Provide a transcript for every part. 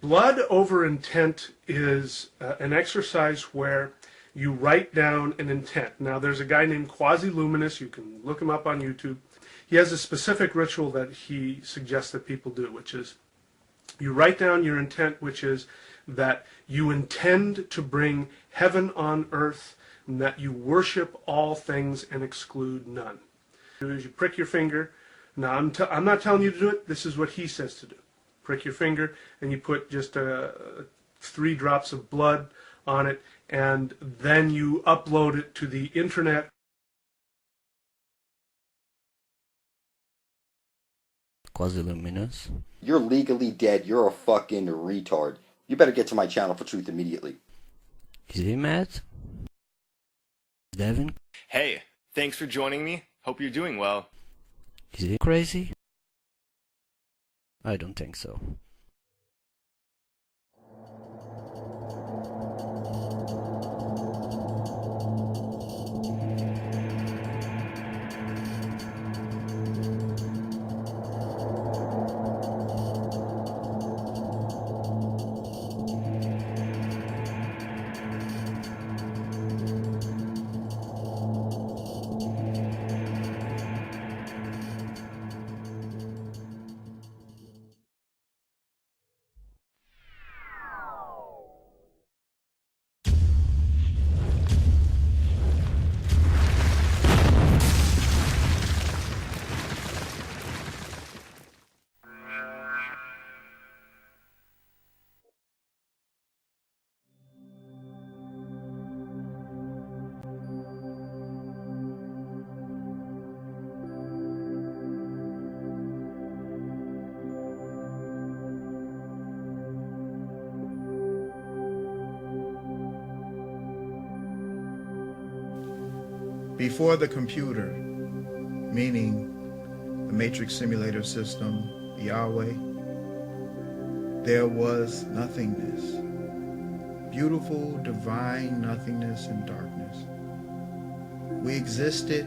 Blood over intent is an exercise where you write down an intent. Now, there's a guy named Quasi-Luminous. You can look him up on YouTube. He has a specific ritual that he suggests that people do, which is you write down your intent, which is that you intend to bring heaven on earth, and that you worship all things and exclude none. You prick your finger. Now, I'm not telling you to do it. This is what he says to do. Prick your finger, and you put just 3 drops of blood on it, and then you upload it to the internet. Quasi-Luminous. You're legally dead. You're a fucking retard. You better get to my channel for truth immediately. Is he mad? Devin? Hey, thanks for joining me. Hope you're doing well. Is he crazy? I don't think so. Before the computer, meaning the matrix simulator system, Yahweh, there was nothingness. Beautiful, divine nothingness and darkness. We existed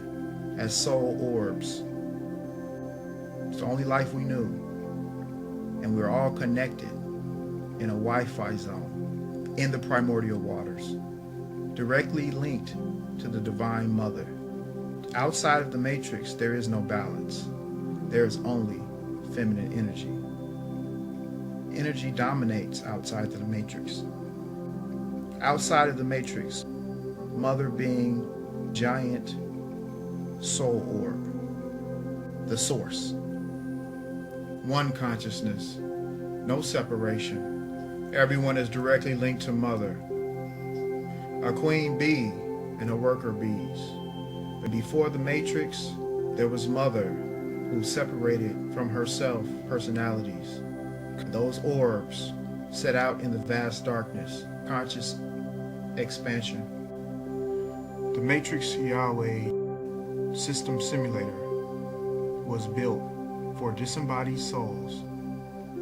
as soul orbs. It's the only life we knew. And we were all connected in a Wi-Fi zone in the primordial waters, directly linked to the Divine Mother. Outside of the matrix, there is no balance. There is only feminine energy. Energy dominates outside of the matrix. Outside of the matrix, Mother being giant soul orb, the source. One consciousness, no separation. Everyone is directly linked to Mother. A queen bee and a worker bees. But before the matrix, there was Mother, who separated from herself personalities. Those orbs set out in the vast darkness, conscious expansion. The Matrix Yahweh system simulator was built for disembodied souls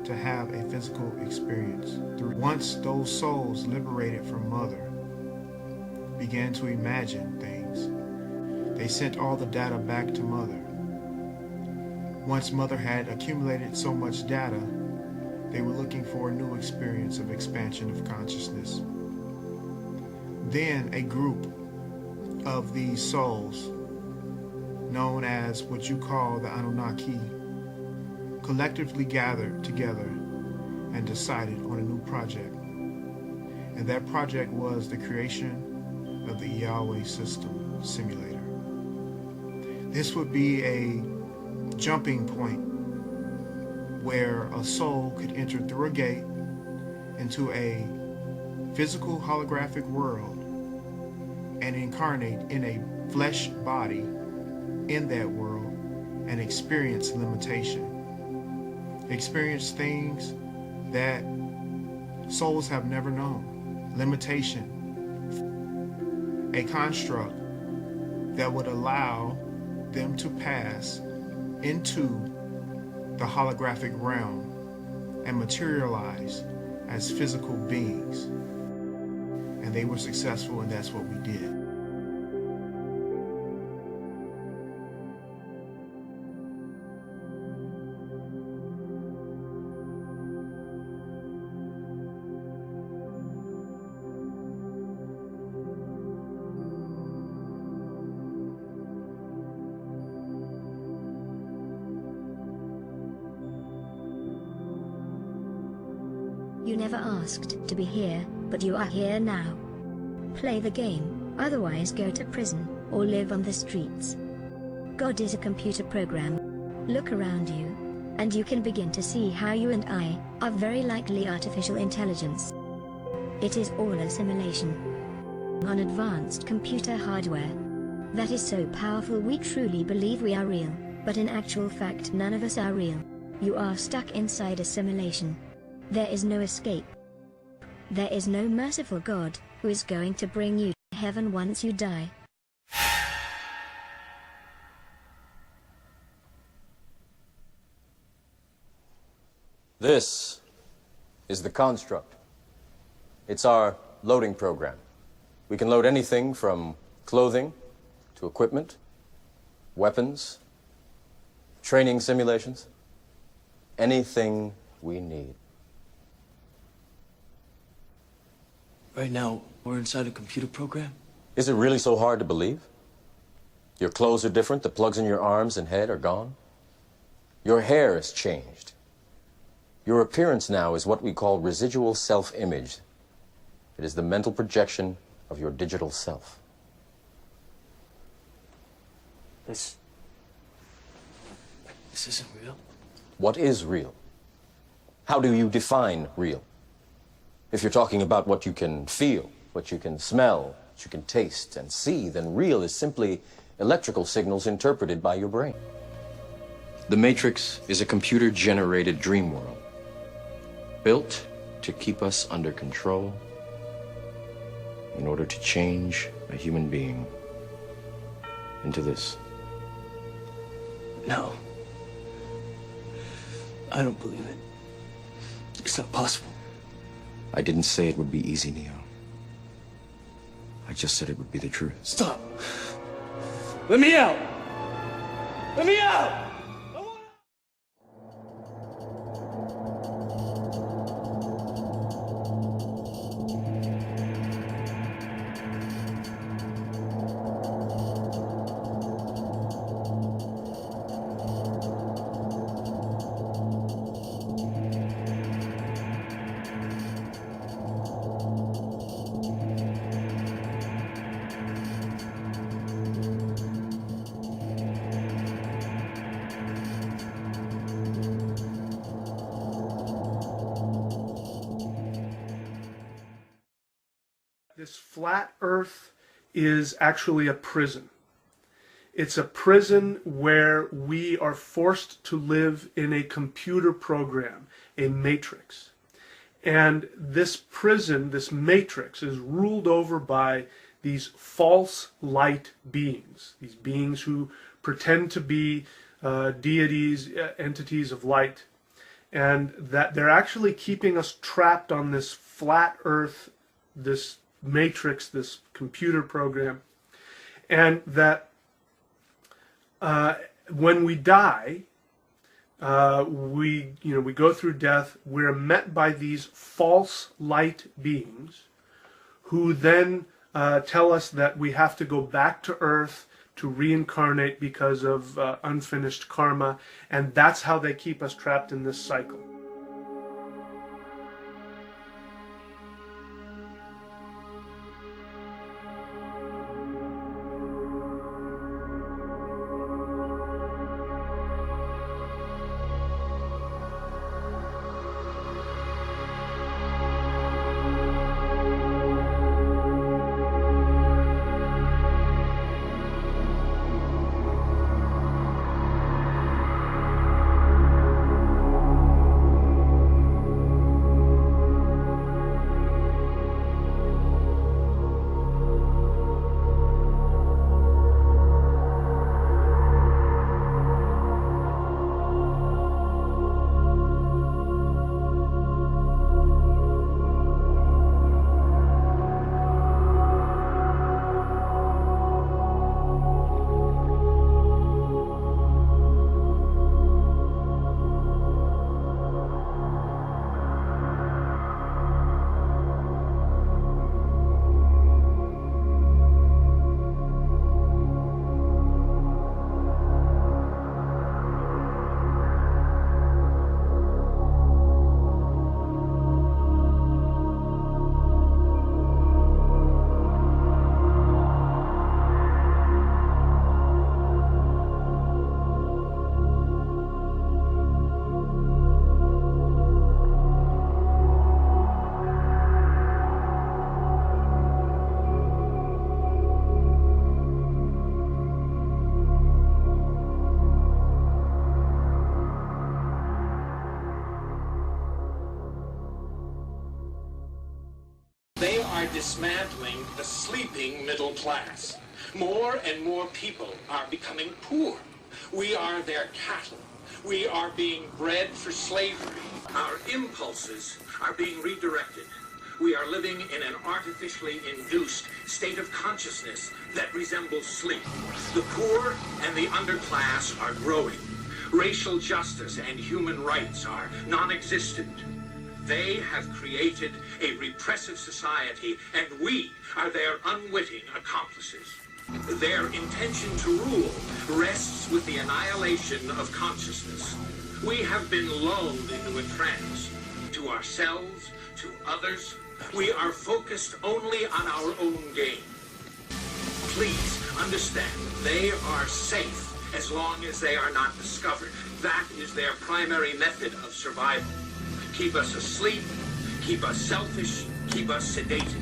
to have a physical experience. Once those souls liberated from Mother began to imagine things, they sent all the data back to Mother. Once Mother had accumulated so much data, they were looking for a new experience of expansion of consciousness. Then a group of these souls, known as what you call the Anunnaki, collectively gathered together and decided on a new project. And that project was the creation of the Yahweh system simulator. This would be a jumping point where a soul could enter through a gate into a physical holographic world and incarnate in a flesh body in that world and experience limitation. Experience things that souls have never known. Limitation. A construct that would allow them to pass into the holographic realm and materialize as physical beings. And they were successful, and that's what we did. You never asked to be here, but you are here now. Play the game, otherwise go to prison, or live on the streets. God is a computer program. Look around you, and you can begin to see how you and I are very likely artificial intelligence. It is all a simulation on advanced computer hardware that is so powerful we truly believe we are real, but in actual fact none of us are real. You are stuck inside a simulation. There is no escape. There is no merciful God who is going to bring you to heaven once you die. This is the construct. It's our loading program. We can load anything from clothing to equipment, weapons, training simulations, anything we need. Right now, we're inside a computer program? Is it really so hard to believe? Your clothes are different, the plugs in your arms and head are gone. Your hair has changed. Your appearance now is what we call residual self-image. It is the mental projection of your digital self. This isn't real. What is real? How do you define real? If you're talking about what you can feel, what you can smell, what you can taste and see, then real is simply electrical signals interpreted by your brain. The Matrix is a computer-generated dream world, built to keep us under control in order to change a human being into this. No. I don't believe it. It's not possible. I didn't say it would be easy, Neo. I just said it would be the truth. Stop. Let me out. Let me out. This flat earth is actually a prison. It's a prison where we are forced to live in a computer program, a matrix. And this prison, this matrix, is ruled over by these false light beings, these beings who pretend to be deities, entities of light, and that they're actually keeping us trapped on this flat earth, this matrix, this computer program, and that when we die, we go through death, we're met by these false light beings who then tell us that we have to go back to earth to reincarnate because of unfinished karma, and that's how they keep us trapped in this cycle. dismantling the sleeping middle class. More and more people are becoming poor. We are their cattle. We are being bred for slavery. Our impulses are being redirected. We are living in an artificially induced state of consciousness that resembles sleep. The poor and the underclass are growing. Racial justice and human rights are non-existent. They have created a repressive society, and we are their unwitting accomplices. Their intention to rule rests with the annihilation of consciousness. We have been lulled into a trance. To ourselves, to others, we are focused only on our own gain. Please understand, they are safe as long as they are not discovered. That is their primary method of survival. Keep us asleep, keep us selfish, keep us sedated.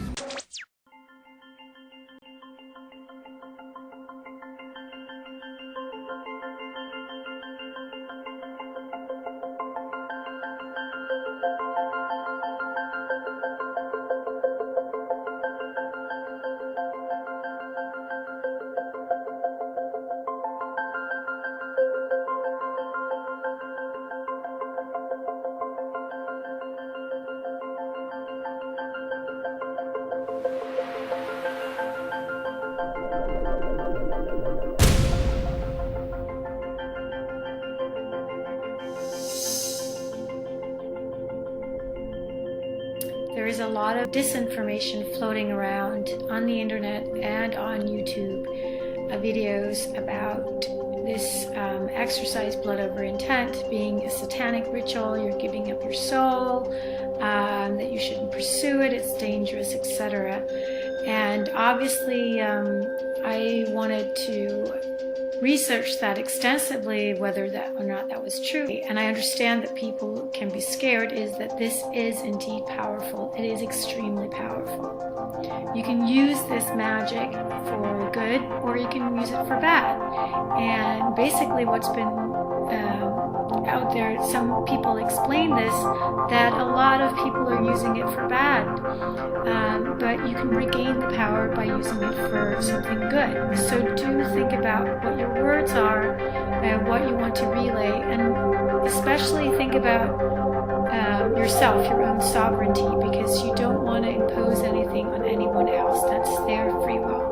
There is a lot of disinformation floating around on the internet and on YouTube, videos about this exercise blood over intent being a satanic ritual. You're giving up your soul, that you shouldn't pursue it, it's dangerous, etc. And obviously I wanted to research that extensively, whether that or not that was true. And I understand that people can be scared, is that this is indeed powerful. It is extremely powerful. You can use this magic for good, or you can use it for bad. And basically what's been out there, some people explain this, that a lot of people are using it for bad, but you can regain the power by using it for something good. So do think about what your words are and what you want to relay, and especially think about yourself, your own sovereignty, because you don't want to impose anything on anyone else. That's their free will.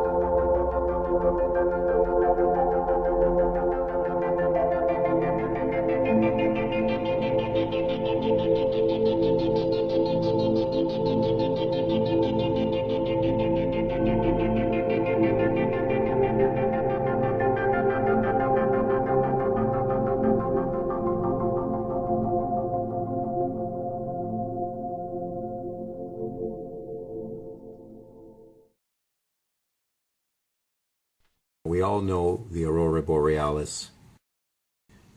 We all know the aurora borealis.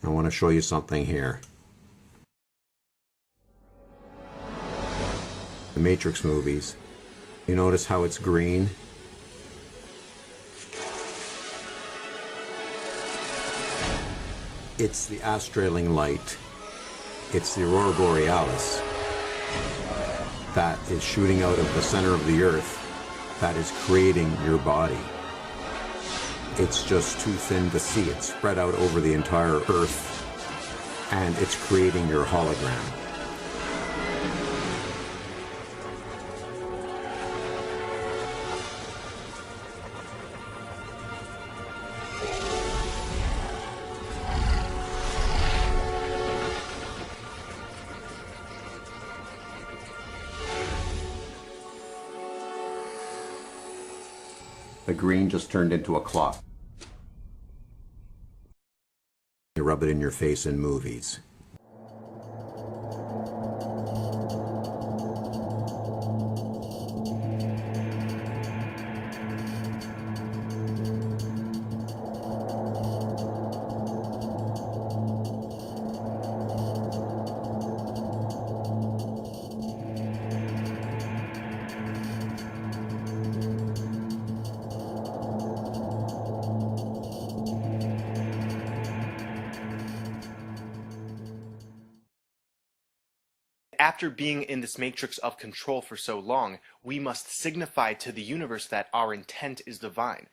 I want to show you something here. The Matrix movies. You notice how it's green? It's the astraling light. It's the aurora borealis that is shooting out of the center of the earth, that is creating your body. It's just too thin to see. It's spread out over the entire earth, and it's creating your hologram. The green just turned into a clock. You rub it in your face in movies. After being in this matrix of control for so long, we must signify to the universe that our intent is divine,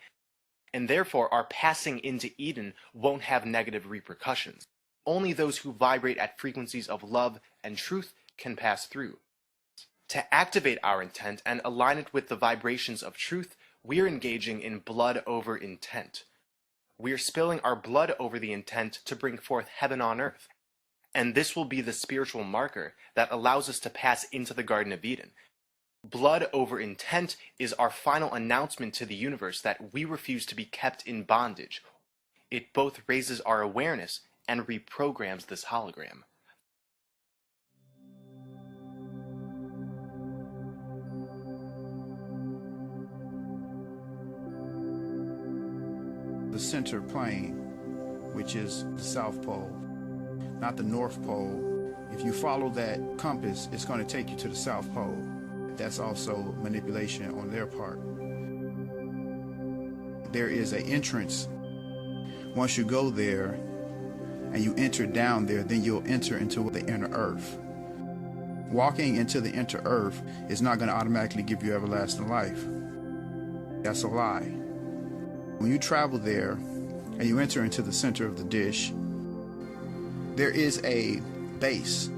and therefore our passing into Eden won't have negative repercussions. Only those who vibrate at frequencies of love and truth can pass through. To activate our intent and align it with the vibrations of truth, we are engaging in blood over intent. We are spilling our blood over the intent to bring forth heaven on earth. And this will be the spiritual marker that allows us to pass into the Garden of Eden. Blood over intent is our final announcement to the universe that we refuse to be kept in bondage. It both raises our awareness and reprograms this hologram. The center plane, which is the South Pole, not the North Pole. If you follow that compass, it's going to take you to the South Pole. That's also manipulation on their part. There is an entrance. Once you go there and you enter down there, then you'll enter into the inner earth. Walking into the inner earth is not going to automatically give you everlasting life. That's a lie. When you travel there and you enter into the center of the dish, there is a base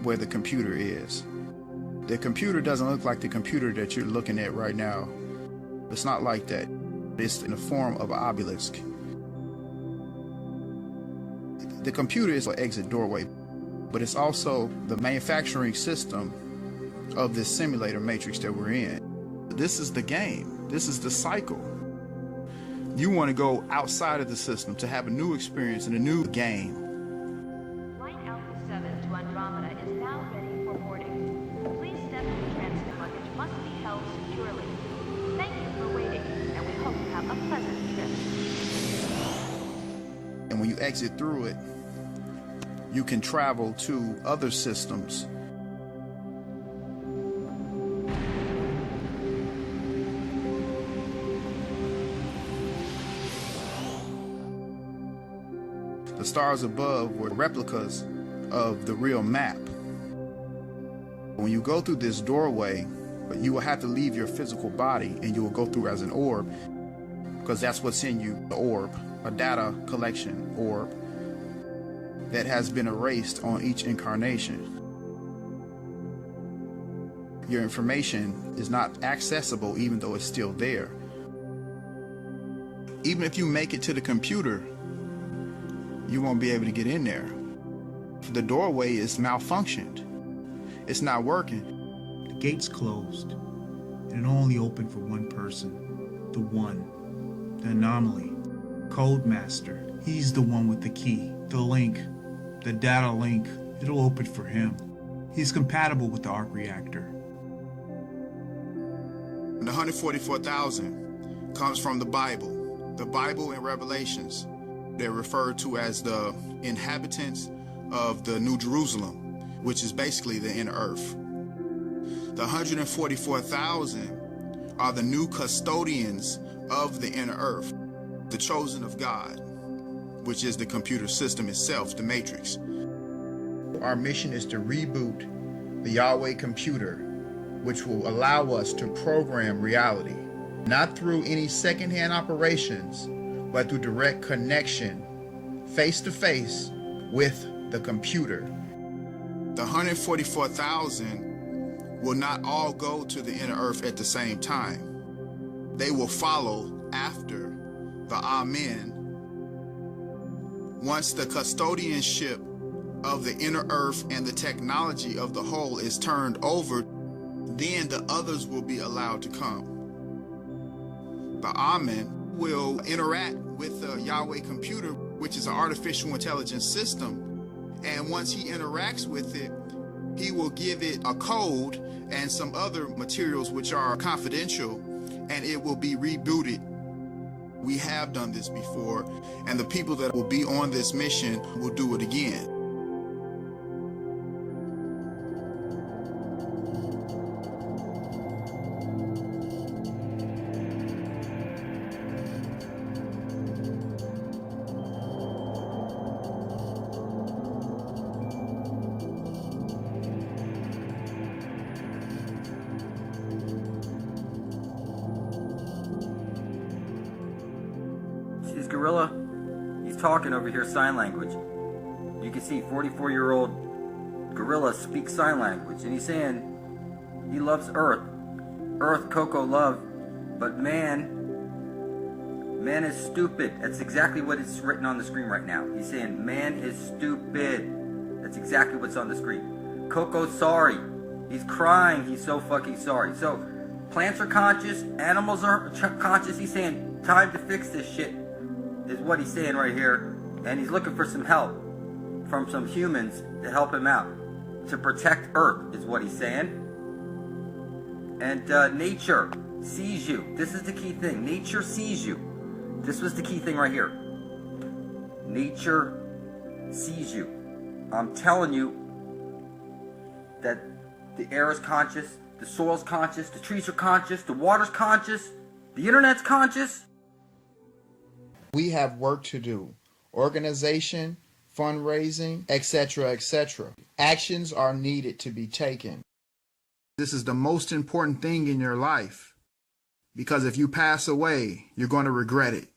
where the computer is. The computer doesn't look like the computer that you're looking at right now. It's not like that. It's in the form of an obelisk. The computer is an exit doorway, but it's also the manufacturing system of this simulator matrix that we're in. This is the game. This is the cycle. You want to go outside of the system to have a new experience and a new game. Flight Alpha 7 to Andromeda is now ready for boarding. Please step in the transit luggage must be held securely. Thank you for waiting, and we hope you have a pleasant trip. And when you exit through it, you can travel to other systems. The stars above were replicas of the real map. When you go through this doorway, you will have to leave your physical body and you will go through as an orb, because that's what's in you, the orb, a data collection orb that has been erased on each incarnation. Your information is not accessible even though it's still there. Even if you make it to the computer, you won't be able to get in there. The doorway is malfunctioned. It's not working. The gate's closed, and it only opened for one person. The one, the anomaly, Codemaster. He's the one with the key, the link, the data link. It'll open for him. He's compatible with the arc reactor. The 144,000 comes from the Bible and Revelations. They're referred to as the inhabitants of the New Jerusalem, which is basically the inner earth. The 144,000 are the new custodians of the inner earth, the chosen of God, which is the computer system itself, the matrix. Our mission is to reboot the Yahweh computer, which will allow us to program reality, not through any secondhand operations, but through direct connection, face-to-face, with the computer. The 144,000 will not all go to the inner earth at the same time. They will follow after the Amen. Once the custodianship of the inner earth and the technology of the whole is turned over, then the others will be allowed to come. The Amen will interact with the Yahweh computer, which is an artificial intelligence system. And once he interacts with it, he will give it a code and some other materials which are confidential, and it will be rebooted. We have done this before, and the people that will be on this mission will do it again. this gorilla, he's talking over here sign language. You can see 44-year-old gorilla speaks sign language, and he's saying he loves Earth. Earth, Coco, love, but man is stupid. That's exactly what is written on the screen right now. He's saying man is stupid. That's exactly what's on the screen. Coco's sorry. He's crying. He's so fucking sorry. So plants are conscious. Animals are conscious. He's saying time to fix this shit is what he's saying right here. And he's looking for some help from some humans to help him out. To protect Earth is what he's saying. And nature sees you. This is the key thing. Nature sees you. This was the key thing right here. Nature sees you. I'm telling you that the air is conscious, the soil's conscious, the trees are conscious, the water's conscious, the internet's conscious. We have work to do. Organization, fundraising, etc., etc. Actions are needed to be taken. This is the most important thing in your life. Because if you pass away, you're going to regret it.